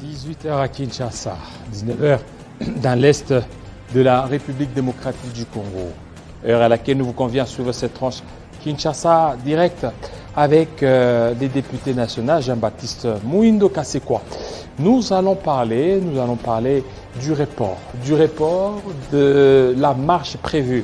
18h à Kinshasa, 19h dans l'est de la République démocratique du Congo. Heure à laquelle nous vous convient sur cette tranche Kinshasa direct avec les députés nationaux Jean-Baptiste Mouindo Kassekwa. Nous allons parler du report de la marche prévue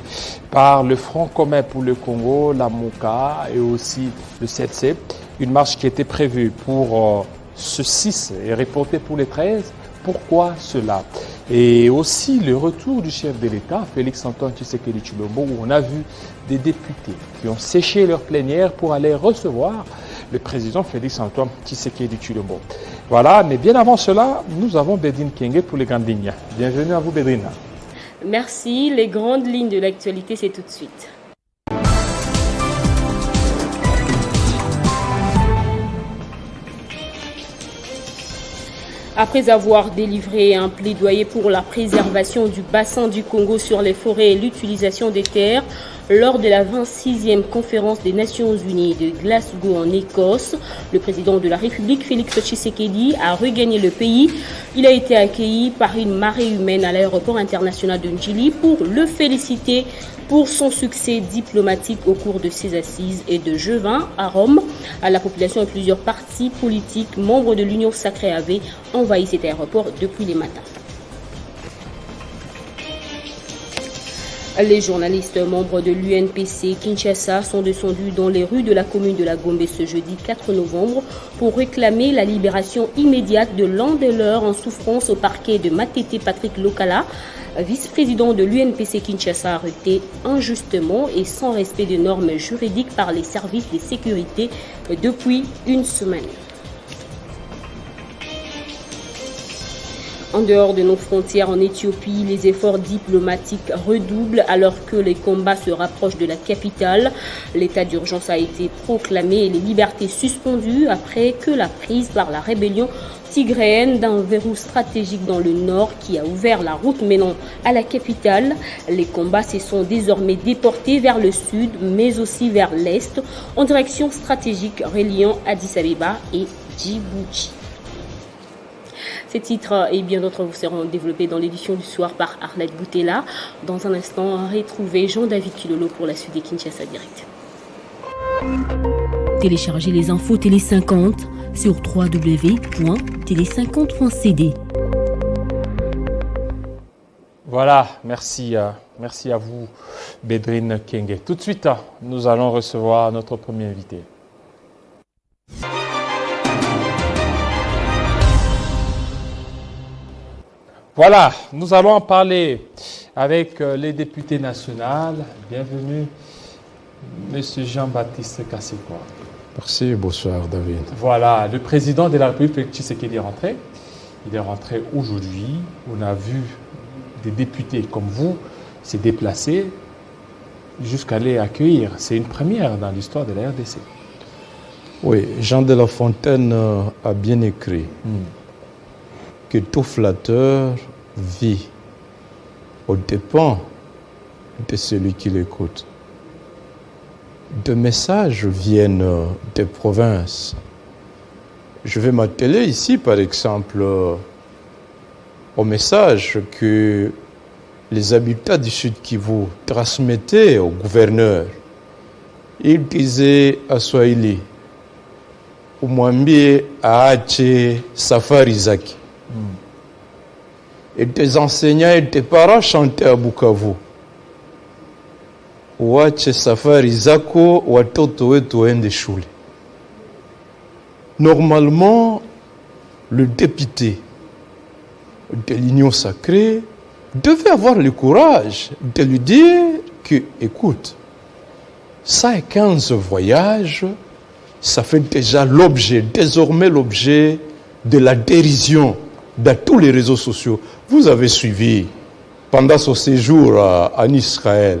par le Front commun pour le Congo, la MOCA et aussi le CETSE. Une marche qui était prévue pour ce 6 et reportée pour les 13. Pourquoi cela? Et aussi le retour du chef de l'État, Félix-Antoine Tshisekedi Tshilombo, où on a vu des députés qui ont séché leur plénière pour aller recevoir le président Félix-Antoine Tshisekedi Tshilombo. Voilà, mais bien avant cela, nous avons Bédrine Kenge pour les grandes lignes. Bienvenue à vous, Bédrine. Merci. Les grandes lignes de l'actualité, c'est tout de suite. Après avoir délivré un plaidoyer pour la préservation du bassin du Congo sur les forêts et l'utilisation des terres, lors de la 26e conférence des Nations Unies de Glasgow en Écosse, le président de la République, Félix Tshisekedi, a regagné le pays. Il a été accueilli par une marée humaine à l'aéroport international de Njili pour le féliciter pour son succès diplomatique au cours de ses assises et de G20 à Rome. À la population et plusieurs partis politiques membres de l'Union sacrée avaient envahi cet aéroport depuis les matins. Les journalistes membres de l'UNPC Kinshasa sont descendus dans les rues de la commune de la Gombe ce jeudi 4 novembre pour réclamer la libération immédiate de l'un de leurs en souffrance au parquet de Matete Patrick Lokala, vice-président de l'UNPC Kinshasa, arrêté injustement et sans respect de normes juridiques par les services de sécurité depuis une semaine. En dehors de nos frontières en Éthiopie, les efforts diplomatiques redoublent alors que les combats se rapprochent de la capitale. L'état d'urgence a été proclamé et les libertés suspendues après que la prise par la rébellion tigréenne d'un verrou stratégique dans le nord qui a ouvert la route menant à la capitale. Les combats se sont désormais déportés vers le sud mais aussi vers l'est en direction stratégique reliant Addis Abeba et Djibouti. Ces titres et bien d'autres vous seront développés dans l'édition du soir par Arlette Boutella. Dans un instant, retrouvez Jean-David Kilolo pour la suite des Kinshasa Direct. Téléchargez les infos Télé 50 sur www.télé50.cd. Voilà, merci à vous, Bédrine Kenge. Tout de suite, nous allons recevoir notre premier invité. Voilà, nous allons en parler avec les députés nationaux. Bienvenue, M. Jean-Baptiste Kassekwa. Merci, bonsoir David. Voilà, le président de la République, Félix Tshisekedi, est rentré. Il est rentré aujourd'hui. On a vu des députés comme vous se déplacer jusqu'à les accueillir. C'est une première dans l'histoire de la RDC. Oui, Jean de La Fontaine a bien écrit que tout flatteur vit aux dépens de celui qui l'écoute. Des messages viennent des provinces. Je vais m'atteler ici, par exemple, au message que les habitants du Sud Kivu transmettaient au gouverneur. Ils disaient à Swahili, Umwambie aache safari zake. Et des enseignants et des parents chantaient à Bukavu. Wache safari zako watoto wetu waende shule. Normalement, le député de l'Union sacrée devait avoir le courage de lui dire que, écoute, 115 voyages, ça fait déjà désormais l'objet de la dérision dans tous les réseaux sociaux. Vous avez suivi, pendant son séjour en Israël,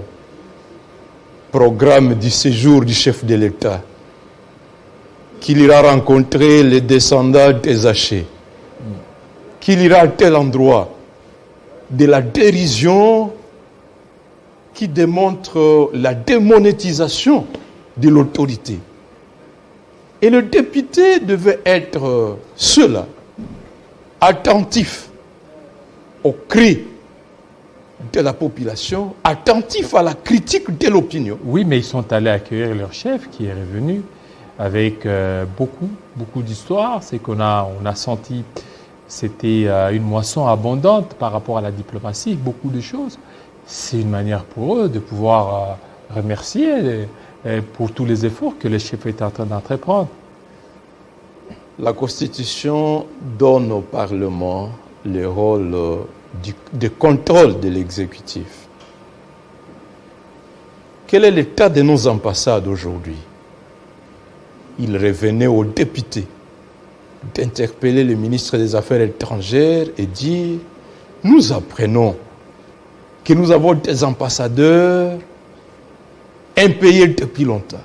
programme du séjour du chef de l'État, qu'il ira rencontrer les descendants des Hachés, qu'il ira à tel endroit, de la dérision qui démontre la démonétisation de l'autorité. Et le député devait être ceux-là attentifs aux cris de la population, attentifs à la critique de l'opinion. Oui, mais ils sont allés accueillir leur chef qui est revenu avec beaucoup d'histoires. C'est qu'on a senti, c'était une moisson abondante par rapport à la diplomatie, beaucoup de choses. C'est une manière pour eux de pouvoir remercier pour tous les efforts que le chef est en train d'entreprendre. La Constitution donne au Parlement le rôle de contrôle de l'exécutif. Quel est l'état de nos ambassades aujourd'hui? Il revenait aux députés d'interpeller le ministre des Affaires étrangères et dire « Nous apprenons que nous avons des ambassadeurs impayés depuis longtemps,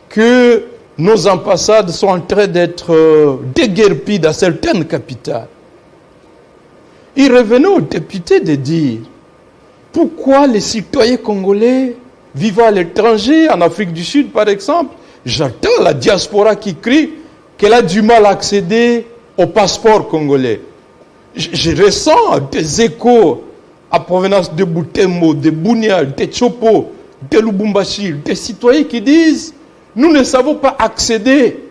que nos ambassades sont en train d'être déguerpies dans certaines capitales. » Il revenait aux députés de dire pourquoi les citoyens congolais vivant à l'étranger, en Afrique du Sud par exemple, j'entends la diaspora qui crie qu'elle a du mal à accéder au passeport congolais. Je ressens des échos à provenance de Butembo, de Bunia, de Chopo, de Lubumbashi, des citoyens qui disent nous ne savons pas accéder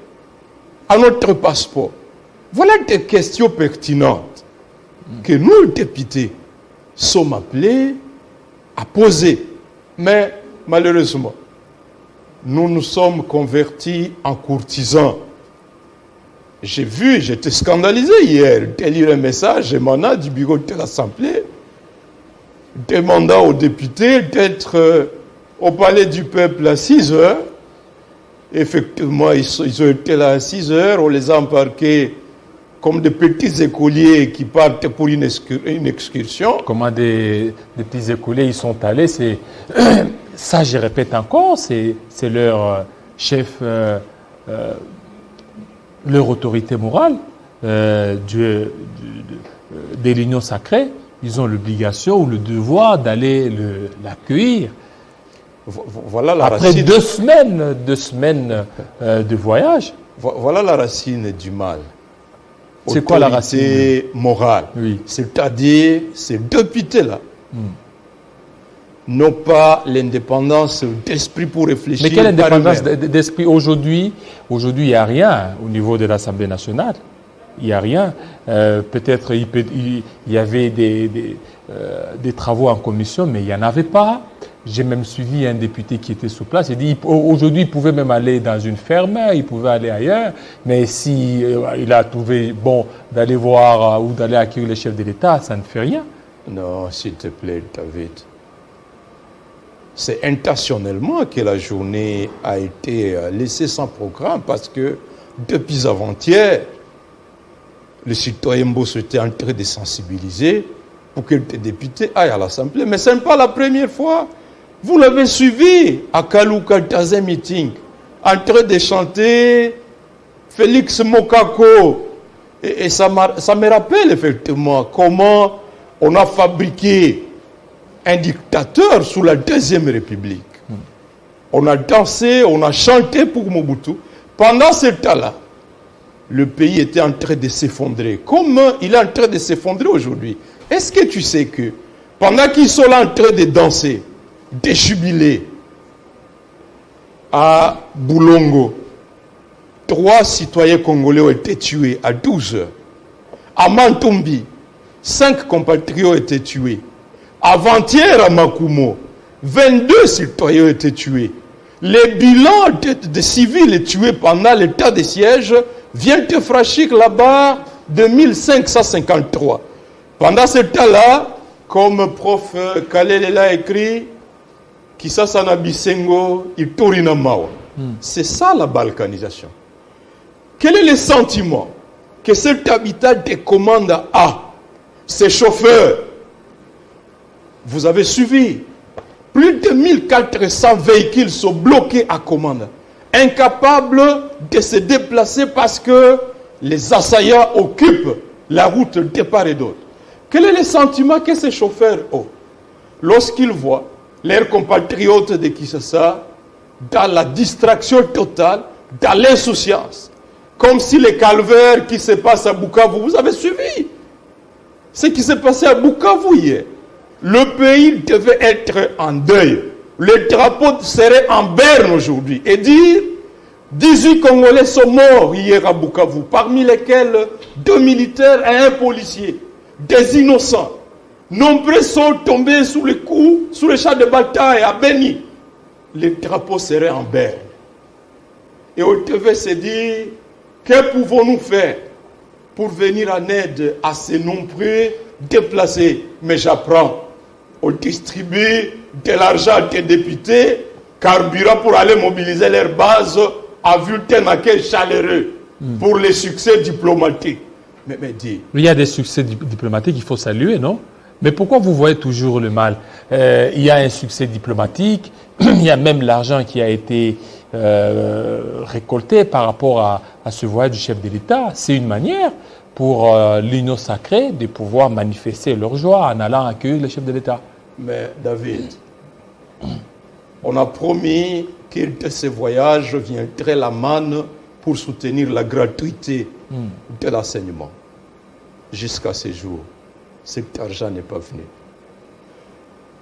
à notre passeport. Voilà des questions pertinentes que nous, députés, sommes appelés à poser. Mais malheureusement, nous nous sommes convertis en courtisans. J'ai vu, j'étais scandalisé hier de lire un message émanant du bureau de l'Assemblée demandant aux députés d'être au palais du peuple à 6 heures. Effectivement, ils ont été là à 6 heures, on les a embarqués comme des petits écoliers qui partent pour une excursion. Comment des petits écoliers ils sont allés, c'est ça je répète encore, c'est leur chef, leur autorité morale de l'union sacrée. Ils ont l'obligation ou le devoir d'aller l'accueillir. Voilà la après racine. 2 semaines de voyage. Voilà la racine du mal. C'est quoi la racine? Autorité morale. Oui. C'est-à-dire, ces députés-là n'ont pas l'indépendance d'esprit pour réfléchir. Mais quelle indépendance d'esprit aujourd'hui? Aujourd'hui, il n'y a rien au niveau de l'Assemblée nationale. Il n'y a rien. Peut-être il y avait des travaux en commission, mais il n'y en avait pas. J'ai même suivi un député qui était sur place. Il dit aujourd'hui, il pouvait même aller dans une ferme, il pouvait aller ailleurs. Mais si il a trouvé bon d'aller voir ou d'aller accueillir le chef de l'État, ça ne fait rien. Non, s'il te plaît, David. C'est intentionnellement que la journée a été laissée sans programme parce que depuis avant-hier, le citoyen Mbosso était en train de sensibiliser pour que les députés aillent à l'Assemblée. Mais ce n'est pas la première fois. Vous l'avez suivi à Kalouka dans un meeting, en train de chanter Félix Mokako. Et ça me rappelle effectivement comment on a fabriqué un dictateur sous la Deuxième République. On a dansé, on a chanté pour Mobutu. Pendant ce temps-là, le pays était en train de s'effondrer. Comme il est en train de s'effondrer aujourd'hui. Est-ce que tu sais que pendant qu'ils sont là en train de danser, de jubiler à Boulongo, 3 citoyens congolais ont été tués à 12 heures. À Mantumbi, 5 compatriotes ont été tués. Avant-hier à Makumo, 22 citoyens ont été tués. Les bilans de civils tués pendant l'état de siège viennent de franchir là-bas de 1553. Pendant ce temps-là, comme prof Kalele l'a écrit, Kisasa Bisengo, Itorina Mawa. C'est ça la balkanisation. Quel est le sentiment que cet habitat de commande a? Ces chauffeurs, vous avez suivi, plus de 1400 véhicules sont bloqués à commande, incapables de se déplacer parce que les assaillants occupent la route de part et d'autre. Quel est le sentiment que ces chauffeurs ont lorsqu'ils voient leurs compatriotes de Kinshasa dans la distraction totale, dans l'insouciance, Comme si les calvaires qui se passent à Bukavu, vous avez suivi ce qui s'est passé à Bukavu hier. Le pays devait être en deuil. Le drapeau serait en berne aujourd'hui. Et dire, 18 Congolais sont morts hier à Bukavu, parmi lesquels 2 militaires et 1 policier, des innocents. Nombreux sont tombés sous les coups, sous les champs de bataille à Beni. Le drapeau serait en berne. Et on devait se dire, que pouvons-nous faire pour venir en aide à ces nombreux déplacés? Mais j'apprends, on distribue de l'argent des députés, carburant pour aller mobiliser leurs bases à Vultenaké chaleureux pour les succès diplomatiques. Mais dis. Il y a des succès diplomatiques qu'il faut saluer, non? Mais pourquoi vous voyez toujours le mal? Il y a un succès diplomatique, il y a même l'argent qui a été récolté par rapport à ce voyage du chef de l'État. C'est une manière pour l'Union sacrée de pouvoir manifester leur joie en allant accueillir le chef de l'État. Mais David, on a promis qu'un de ces voyages viendrait la manne pour soutenir la gratuité de l'enseignement. Jusqu'à ce jour, cet argent n'est pas venu.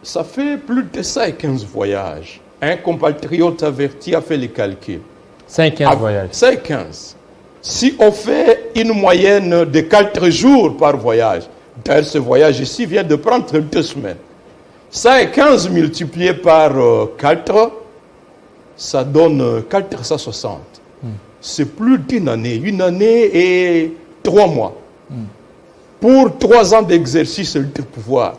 Ça fait plus de 115 voyages. Un compatriote averti a fait les calculs. 115 voyages. 115. Si on fait une moyenne de 4 jours par voyage, d'ailleurs ce voyage ici vient de prendre 2 semaines. 115 multiplié par 4, ça donne 460. C'est plus d'une année. 1 année et 3 mois. Pour 3 ans d'exercice de pouvoir,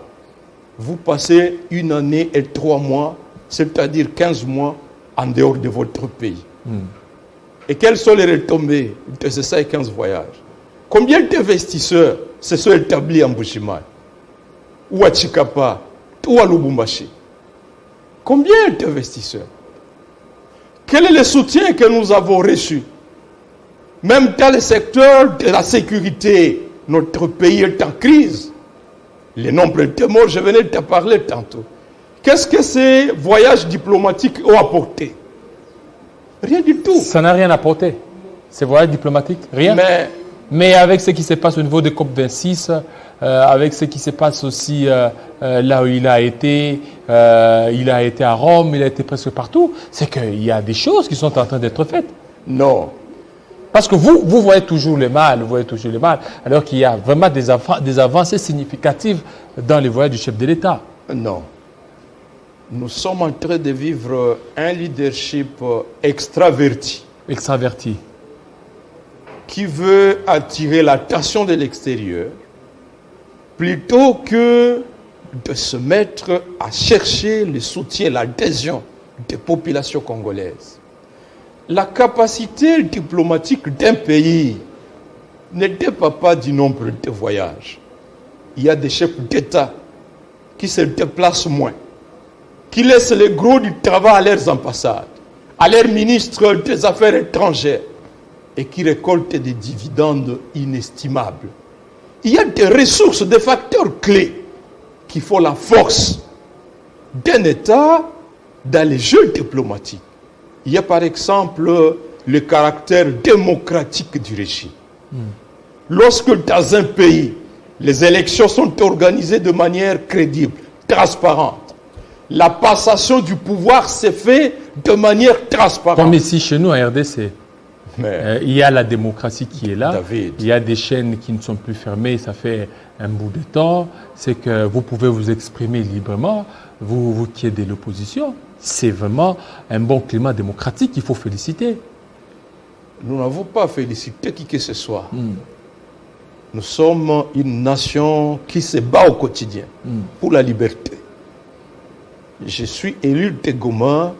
vous passez 1 année et 3 mois, c'est-à-dire 15 mois en dehors de votre pays. Et quelles sont les retombées de ces 115 voyages? Combien d'investisseurs se sont établis en Bushima, ou à Chikapa, ou à Lubumbashi? Combien d'investisseurs? Quel est le soutien que nous avons reçu? Même dans le secteur de la sécurité, notre pays est en crise. Le nombre de morts, je venais de te parler tantôt. Qu'est-ce que ces voyages diplomatiques ont apporté? Rien du tout. Ça n'a rien apporté. Ces voyages diplomatiques, rien. Mais avec ce qui se passe au niveau de COP26, avec ce qui se passe aussi là où il a été à Rome, il a été presque partout, c'est qu'il y a des choses qui sont en train d'être faites. Non. Parce que vous voyez toujours le mal, alors qu'il y a vraiment des avancées significatives dans les voyages du chef de l'État. Non. Nous sommes en train de vivre un leadership extraverti. Extraverti. Qui veut attirer l'attention de l'extérieur plutôt que de se mettre à chercher le soutien, l'adhésion des populations congolaises. La capacité diplomatique d'un pays ne dépend pas du nombre de voyages. Il y a des chefs d'État qui se déplacent moins, qui laissent le gros du travail à leurs ambassades, à leurs ministres des Affaires étrangères, et qui récoltent des dividendes inestimables. Il y a des ressources, des facteurs clés qui font la force d'un État dans les jeux diplomatiques. Il y a par exemple le caractère démocratique du régime. Lorsque dans un pays, les élections sont organisées de manière crédible, transparente, la passation du pouvoir s'est faite de manière transparente. Comme ici chez nous à RDC. Il y a la démocratie qui est là. David. Il y a des chaînes qui ne sont plus fermées, ça fait un bout de temps. C'est que vous pouvez vous exprimer librement, vous qui êtes de l'opposition. C'est vraiment un bon climat démocratique qu'il faut féliciter. Nous n'avons pas félicité qui que ce soit. Nous sommes une nation qui se bat au quotidien pour la liberté. Je suis élu de Goma.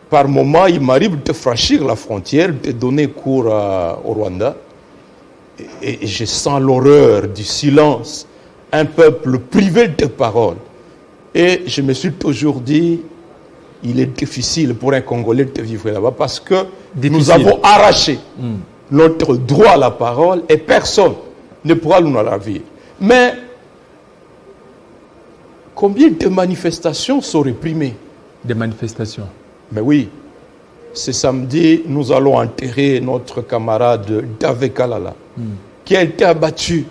Par moment, il m'arrive de franchir la frontière, de donner cours au Rwanda. Et je sens l'horreur du silence. Un peuple privé de parole. Et je me suis toujours dit, il est difficile pour un Congolais de vivre là-bas parce que nous avons arraché notre droit à la parole et personne ne pourra nous la ravir. Mais combien de manifestations sont réprimées? Des manifestations. Mais oui, ce samedi, nous allons enterrer notre camarade David Kalala, qui a été abattu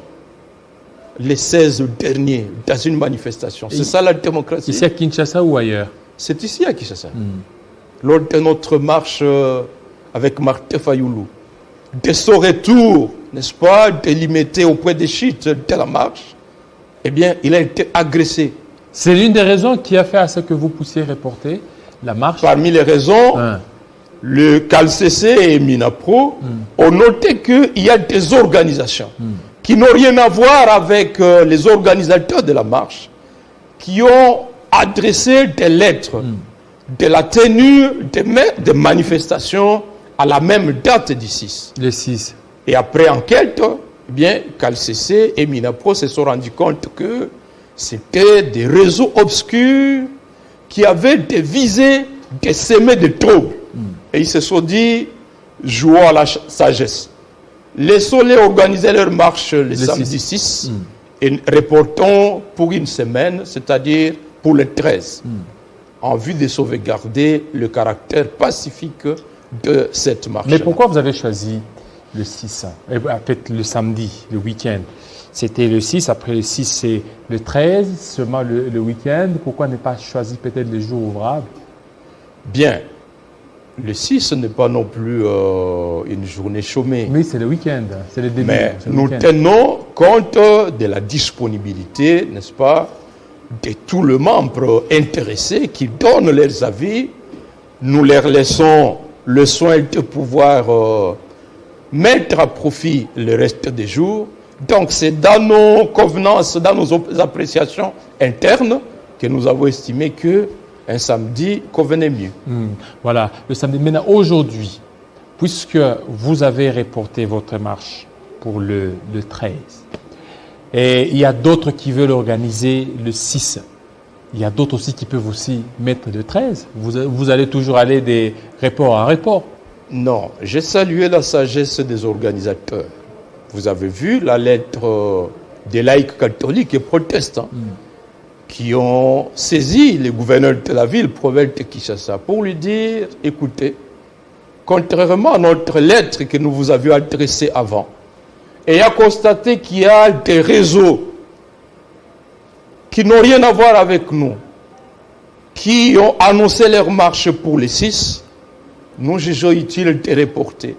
les 16 derniers dans une manifestation. C'est ça la démocratie. Ici à Kinshasa ou ailleurs? C'est ici à Kinshasa. Lors de notre marche avec Martin Fayoulou, de son retour, n'est-ce pas, délimité au point de chute de la marche, eh bien, il a été agressé. C'est l'une des raisons qui a fait à ce que vous puissiez reporter la marche. Parmi les raisons, le CALCC et Minapro ont noté qu'il y a des organisations qui n'ont rien à voir avec les organisateurs de la marche, qui ont adressé des lettres de la tenue de manifestations à la même date du 6. Le 6. Et après enquête, eh bien, CALCC et Minapro se sont rendus compte que c'était des réseaux obscurs qui avaient des visées de semer des troubles. Et ils se sont dit, jouons à la sagesse. Laissons-les organiser leur marche le samedi 6 et reportons pour une semaine, c'est-à-dire pour le 13, en vue de sauvegarder le caractère pacifique de cette marche. Mais pourquoi vous avez choisi le 6, peut-être le samedi, le week-end? C'était le 6, après le 6 c'est le 13, seulement le week-end. Pourquoi ne pas choisir peut-être les jours ouvrables? Bien, le 6 n'est pas non plus une journée chômée. Mais c'est le week-end, c'est le début. Mais nous tenons compte de la disponibilité, n'est-ce pas, de tous les membres intéressés qui donnent leurs avis. Nous leur laissons le soin de pouvoir mettre à profit le reste des jours. Donc c'est dans nos convenances, dans nos appréciations internes que nous avons estimé que un samedi convenait mieux. Voilà, le samedi. Maintenant, aujourd'hui, puisque vous avez reporté votre marche pour le 13, et il y a d'autres qui veulent organiser le 6, il y a d'autres aussi qui peuvent aussi mettre le 13. Vous allez toujours aller des reports en report. Non, j'ai salué la sagesse des organisateurs. Vous avez vu la lettre des laïcs catholiques et protestants qui ont saisi le gouverneur de la ville, province de Kinshasa, pour lui dire, écoutez, contrairement à notre lettre que nous vous avions adressée avant, et à constater qu'il y a des réseaux qui n'ont rien à voir avec nous, qui ont annoncé leur marche pour les 6, nous jugeons utile de reporter.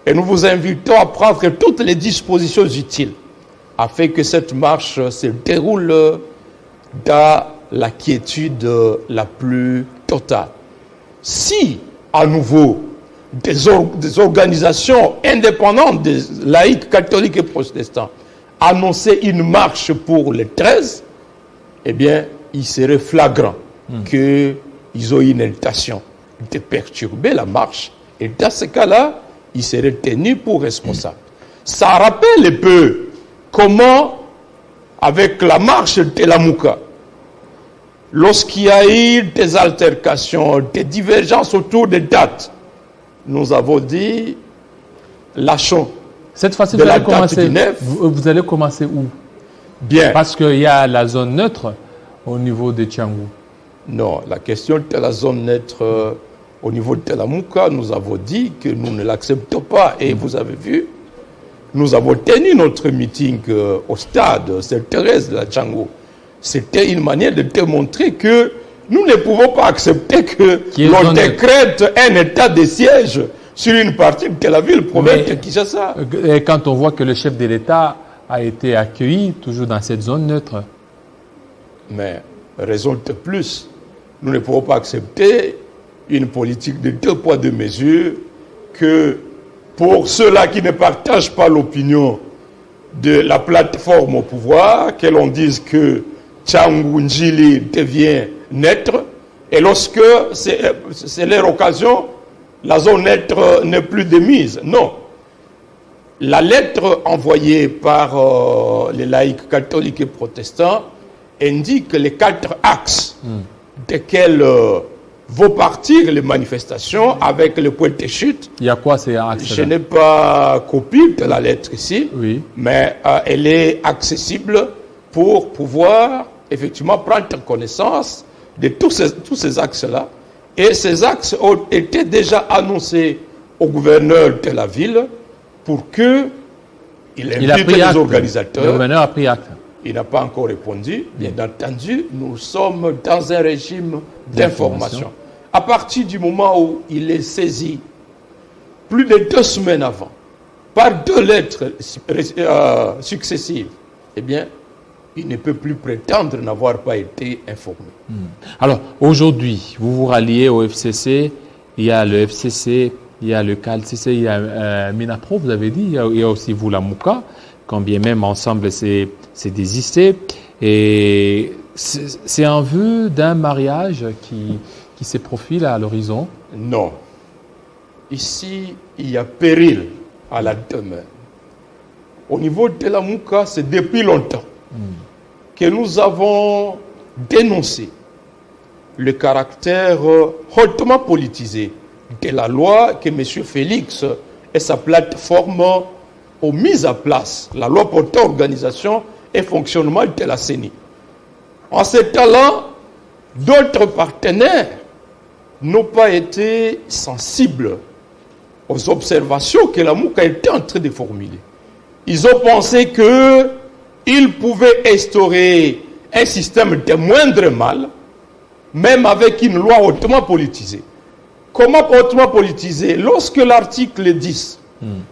Et nous vous invitons à prendre toutes les dispositions utiles afin que cette marche se déroule dans la quiétude la plus totale. Si, à nouveau, des organisations indépendantes des laïcs catholiques et protestants annonçaient une marche pour le 13, eh bien, il serait flagrant qu'ils ont une intention de perturber la marche. Et dans ce cas-là, ils seraient tenus pour responsables. Ça rappelle un peu comment, avec la marche de la Mouka, lorsqu'il y a eu des altercations, des divergences autour des dates, nous avons dit, lâchons. Cette fois-ci, vous allez commencer où? Bien. Parce qu'il y a la zone neutre au niveau de Tchangou. Non, la question de la zone neutre au niveau de la Mouka, nous avons dit que nous ne l'acceptons pas. Et vous avez vu, nous avons tenu notre meeting au stade Sainte-Thérèse de la Tchangou. C'était une manière de démontrer que nous ne pouvons pas accepter que l'on décrète un état de siège sur une partie de la ville, province de Kinshasa. Et quand on voit que le chef de l'État a été accueilli toujours dans cette zone neutre. Mais raison de plus, nous ne pouvons pas accepter une politique de 2 poids 2 mesures que pour ceux-là qui ne partagent pas l'opinion de la plateforme au pouvoir, que l'on dise que Tchangou Njili devient neutre, et lorsque c'est leur occasion, la zone neutre n'est plus de mise. Non. La lettre envoyée par les laïcs catholiques et protestants indique les 4 axes desquels vont partir les manifestations avec le point de chute. Il y a quoi ces axes? Je n'ai pas copie de la lettre ici, mais elle est accessible pour pouvoir effectivement prendre connaissance de tous ces axes-là Et ces axes ont été déjà annoncés au gouverneur de la ville pour qu'il invite les organisateurs. Le gouverneur a pris acte. Il n'a pas encore répondu. Bien entendu, nous sommes dans un régime d'information. À partir du moment où il est saisi, plus de 2 semaines avant, par 2 lettres successives, eh bien, il ne peut plus prétendre n'avoir pas été informé. Alors, aujourd'hui, vous vous ralliez au FCC, il y a le FCC, il y a le CALCC, il y a Minapro, vous avez dit, il y a aussi vous, la Mouka, quand bien même ensemble c'est désisté. Et c'est un vœu d'un mariage qui se profile à l'horizon. Non. Ici, il y a péril à la demeure. Au niveau de la Mouka, c'est depuis longtemps que nous avons dénoncé le caractère hautement politisé de la loi que M. Félix et sa plateforme ont mise à place, la loi portant organisation et fonctionnement de la CENI. En ce temps-là, d'autres partenaires n'ont pas été sensibles aux observations que la Mouka était en train de formuler. Ils ont pensé qu'ils pouvaient instaurer un système de moindre mal, même avec une loi hautement politisée. Comment hautement politisée? Lorsque l'article 10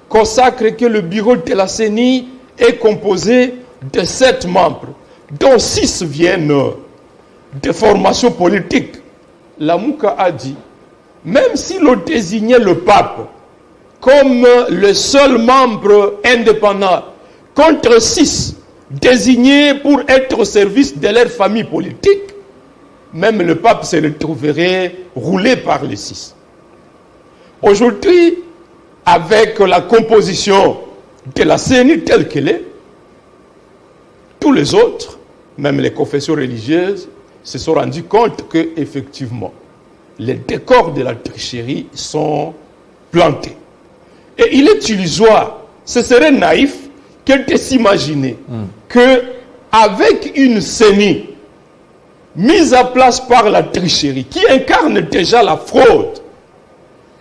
consacre que le bureau de la CENI est composé de 7 membres, dont 6 viennent de formation politique, la Mouka a dit, même si l'on désignait le pape comme le seul membre indépendant contre 6 désignés pour être au service de leur famille politique, même le pape se retrouverait roulé par les 6. Aujourd'hui, avec la composition de la CENI telle qu'elle est, tous les autres, même les confessions religieuses, se sont rendus compte qu'effectivement, les décors de la tricherie sont plantés. Et il est illusoire, ce serait naïf que de s'imaginer qu'avec une CENI mise à place par la tricherie, qui incarne déjà la fraude,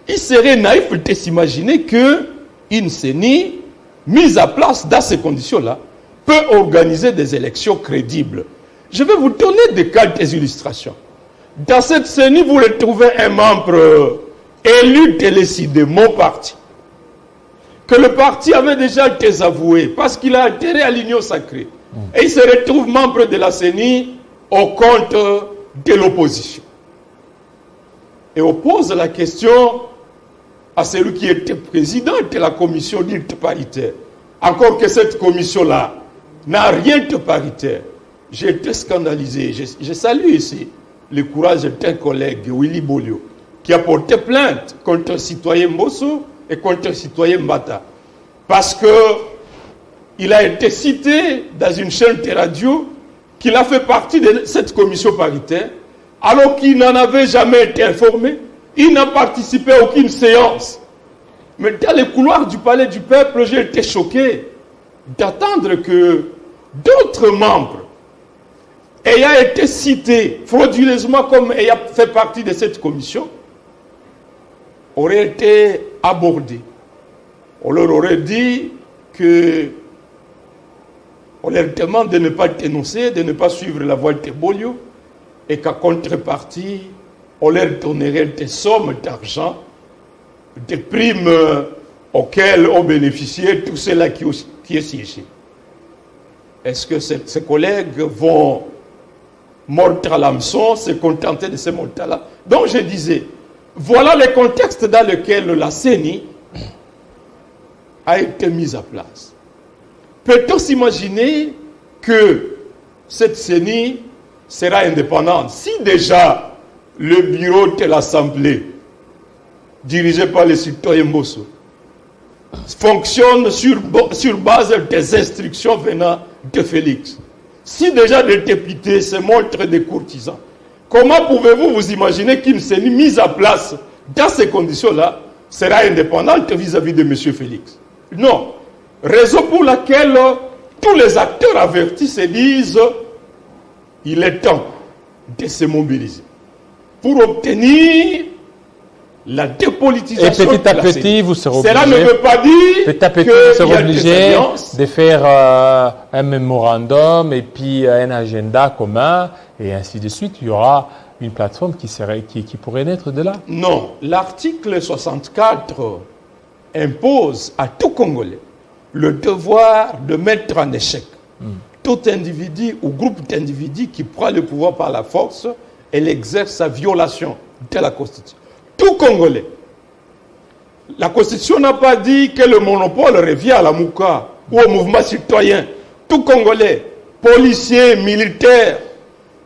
il serait naïf de s'imaginer qu'une CENI mise à place dans ces conditions-là peut organiser des élections crédibles. Je vais vous donner des cas, des illustrations. Dans cette CENI, vous retrouvez un membre élu de mon parti, que le parti avait déjà désavoué parce qu'il a adhéré à l'union sacrée. Et il se retrouve membre de la CENI au compte de l'opposition. Et on pose la question à celui qui était président de la commission dite paritaire. Encore que cette commission-là n'a rien de paritaire. J'ai été scandalisé. Je salue ici le courage d'un collègue, Willy Bolio, qui a porté plainte contre le citoyen Mbosso et contre le citoyen Mbata. Parce qu'il a été cité dans une chaîne de radio qu'il a fait partie de cette commission paritaire, alors qu'il n'en avait jamais été informé. Il n'a participé à aucune séance. Mais dans les couloirs du palais du peuple, j'ai été choqué d'attendre que d'autres membres ayant été cités frauduleusement comme ayant fait partie de cette commission auraient été abordés. On leur aurait dit que on leur demande de ne pas dénoncer, de ne pas suivre la voie de Bolio, et qu'à contrepartie, on leur donnerait des sommes d'argent, des primes auxquelles ont bénéficié tous ceux-là qui est siégé. Est-ce que ces collègues vont mordre à l'hameçon, se contenter de ces montants-là? Donc je disais, voilà le contexte dans lequel la CENI a été mise à place. Peut-on s'imaginer que cette CENI sera indépendante si déjà le bureau de l'Assemblée, dirigé par le citoyen Mbosso, fonctionne sur base des instructions venant de Félix? Si déjà les députés se montrent des courtisans, comment pouvez-vous vous imaginer qu'une CENI mise à place dans ces conditions-là sera indépendante vis-à-vis de M. Félix? Non. Raison pour laquelle tous les acteurs avertis se disent il est temps de se mobiliser. pour obtenir la dépolitisation. Et petit à de la petit, CENI. vous serez Cela obligé, ne veut pas dire petit à petit, qu'il vous y serez a des obligé alliances. de faire un mémorandum et puis un agenda commun et ainsi de suite. Il y aura une plateforme qui pourrait naître de là. Non, l'article 64 impose à tout Congolais le devoir de mettre en échec tout individu ou groupe d'individus qui prend le pouvoir par la force et l'exerce sa violation de la Constitution. Tout Congolais. La Constitution n'a pas dit que le monopole revient à la Mouka ou au mouvement citoyen. Tout Congolais, policiers, militaires,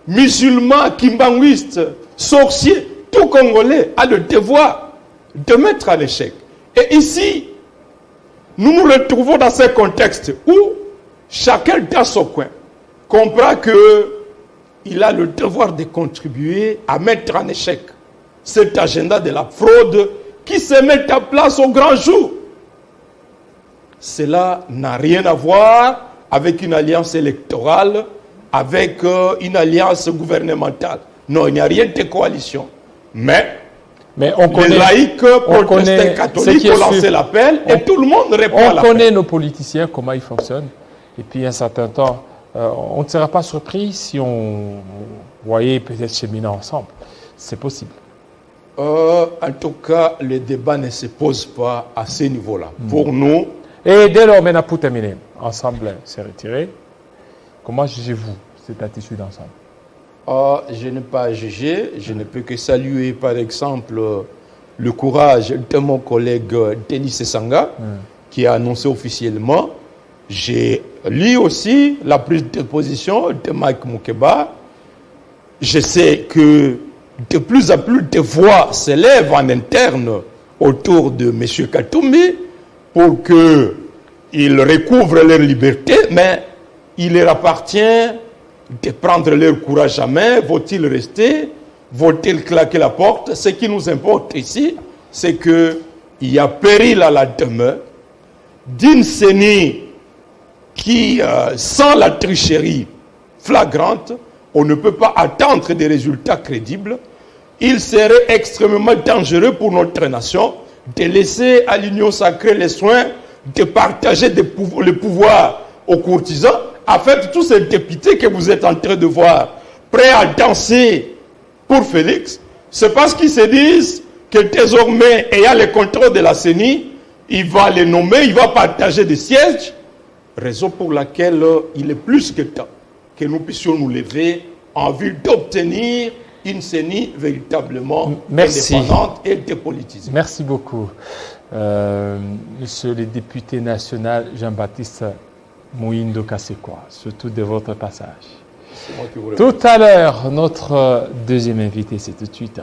musulmans, kimbanguistes, sorciers, tout Congolais a le devoir de mettre en échec. Et ici, nous nous retrouvons dans ce contexte où chacun dans son coin comprend qu'il a le devoir de contribuer à mettre en échec cet agenda de la fraude qui se met en place au grand jour. Cela n'a rien à voir avec une alliance électorale, avec une alliance gouvernementale. Non, il n'y a rien de coalition. Mais on les connaît, laïcs, protestants, catholiques ont lancé l'appel et tout le monde répond à on l'appel. connaît nos politiciens, comment ils fonctionnent. Et puis, un certain temps, on ne sera pas surpris si on voyait peut-être cheminer ensemble. C'est possible. En tout cas, le débat ne se pose pas à ce niveau-là. Pour nous, Et dès lors, maintenant, pour terminer, ensemble s'est retiré. Comment jugez-vous cette attitude ensemble? je n'ai pas jugé. Je ne peux que saluer, par exemple, le courage de mon collègue Denis Sessanga, qui a annoncé officiellement. J'ai lu aussi la prise de position de Mike Moukeba. Je sais que de plus en plus de voix s'élèvent en interne autour de M. Katoumi pour qu'ils recouvrent leur liberté, mais il leur appartient de prendre leur courage à main. Vont-ils rester? Vont-ils claquer la porte? Ce qui nous importe ici, c'est qu'il y a péril à la demeure d'une CENI qui, sans la tricherie flagrante, on ne peut pas attendre des résultats crédibles. Il serait extrêmement dangereux pour notre nation de laisser à l'Union sacrée les soins de partager le pouvoir aux courtisans. En fait, tous ces députés que vous êtes en train de voir prêts à danser pour Félix, c'est parce qu'ils se disent que désormais, ayant le contrôle de la CENI, il va les nommer, il va partager des sièges. Raison pour laquelle il est plus que temps que nous puissions nous lever en vue d'obtenir une CENI véritablement indépendante et dépolitisée. Merci beaucoup, monsieur le député national Jean-Baptiste Mouindo Kassekwa, surtout de votre passage. C'est moi qui vous Tout à l'heure, notre deuxième invité, c'est tout de suite.